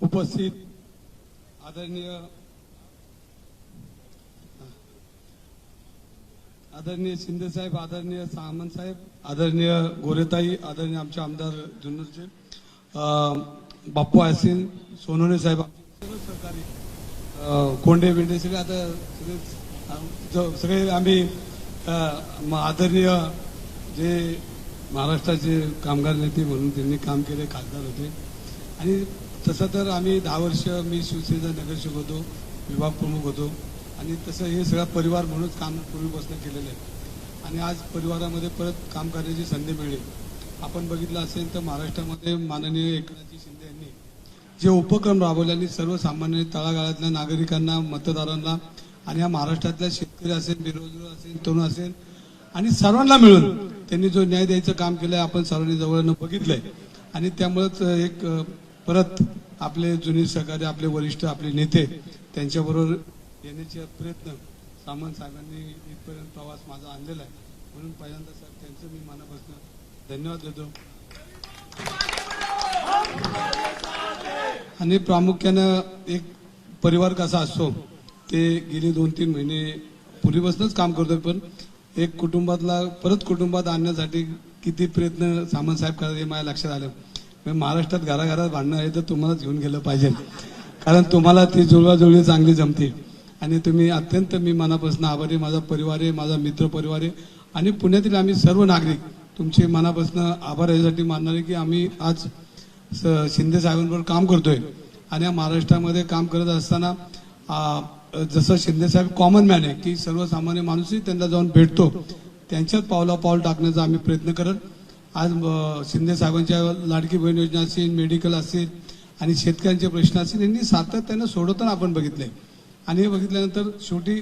उपस्थित आदरणीय शिंदे साहेब, आदरणीय सामंत साहेब, आदरणीय गोरेताई, आदरणीय आमचे आमदार जुन्नरचे बाप्पू आसिन, सोनवणे साहेब, सहकारी कोंडे बिंडे सगळे आता सगळे आम्ही आदरणीय जे महाराष्ट्राचे कामगार नेते म्हणून त्यांनी काम केले, खासदार होते. आणि तसं तर आम्ही 10 वर्ष मी शिवसेनेचा नगरसेवक होतो, विभाग प्रमुख होतो. आणि तसं हे सगळा परिवार म्हणूनच काम पूर्वीपासून केलेलं आहे. आणि आज परिवारामध्ये परत काम करण्याची संधी मिळेल. आपण बघितलं असेल तर महाराष्ट्रामध्ये माननीय एकनाथ शिंदे यांनी जे उपक्रम राबवल्याने सर्वसामान्य तळागाळातल्या नागरिकांना, मतदारांना आणि या महाराष्ट्रातल्या शेतकरी असेल, बेरोजगार असेल, तरुण असेल आणि सर्वांना मिळून त्यांनी जो न्याय द्यायचं काम केलंय आपण सर्वांनी जवळनं बघितलंय. आणि त्यामुळेच एक परत आपले जुने सहकारी, आपले वरिष्ठ, आपले नेते त्यांच्याबरोबर येण्याचे प्रयत्न सामंत साहेबांनी इथपर्यंत प्रवास माझा आणलेला आहे. म्हणून पहिल्यांदा साहेब त्यांचं मी मनापासून धन्यवाद देतो. आणि प्रामुख्यानं एक परिवार कसा असतो ते गेली 2-3 महिने पूर्वीपासूनच काम करतोय. पण एक कुटुंबातला परत कुटुंबात आणण्यासाठी किती प्रयत्न सामंत साहेब करतात हे माझ्या लक्षात आलं. महाराष्ट्रात घराघरात भांडणं आहे तर तुम्हालाच घेऊन गेलं पाहिजे, कारण तुम्हाला ती जुळवाजुळवी चांगली जमते. आणि तुम्ही अत्यंत मी मनापासून आभारी. माझा परिवार आहे, माझा मित्र परिवार आहे आणि पुण्यातील आम्ही सर्व नागरिक तुमचे मनापासून आभार यासाठी मानणारे की आम्ही आज शिंदे साहेबांबरोबर काम करतोय. आणि या महाराष्ट्रामध्ये काम करत असताना जसं शिंदे साहेब कॉमन मॅन आहे की सर्वसामान्य माणूसही त्यांना जाऊन भेटतो, त्यांच्याच पावला टाकण्याचा आम्ही प्रयत्न करत आज शिंदे साहेबांच्या लाडकी बहीण योजना असेल, मेडिकल असेल आणि शेतकऱ्यांचे प्रश्न असतील यांनी सातत्यानं सोडवताना आपण बघितलंय. आणि हे बघितल्यानंतर शेवटी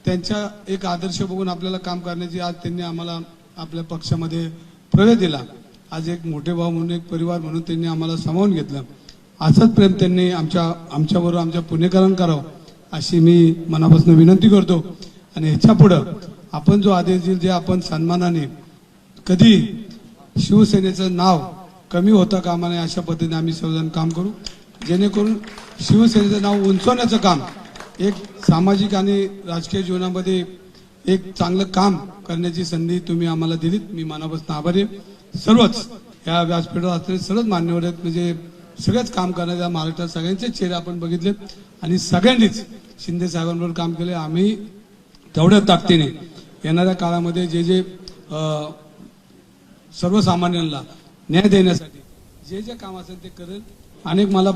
त्यांच्या एक आदर्श बघून आपल्याला काम करण्याची आज त्यांनी आम्हाला आपल्या पक्षामध्ये प्रवेश दिला. आज एक मोठे भाऊ म्हणून, एक परिवार म्हणून त्यांनी आम्हाला सामावून घेतलं. असंच प्रेम त्यांनी आमच्याबरोबर आमच्या पुणेकरांना करावं अशी मी मनापासून विनंती करतो. आणि ह्याच्या पुढं आपण जो आदेश देईल, जे आपण सन्मानाने कधी शिवसेनेचं नाव कमी होता कामा नये अशा पद्धतीने आम्ही सर्वजण काम करू, जेणेकरून शिवसेनेचं नाव उंचवण्याचं काम, एक सामाजिक आणि राजकीय जीवनामध्ये एक चांगलं काम करण्याची संधी तुम्ही आम्हाला दिलीत. मी मनापासून आभारी आहे. सर्वच या व्यासपीठावर असलेले सर्वच मान्यवर आहेत, म्हणजे सगळेच काम करण्याच्या महाराष्ट्रात सगळ्यांचे चेहरे आपण बघितले आणि सगळ्यांनीच शिंदे साहेबांबरोबर काम केले. आम्ही तेवढ्या ताकदीने येणाऱ्या काळामध्ये जे सर्वसामान्यांना न्याय देण्यासाठी जे काम असेल ते करेल. अनेक मला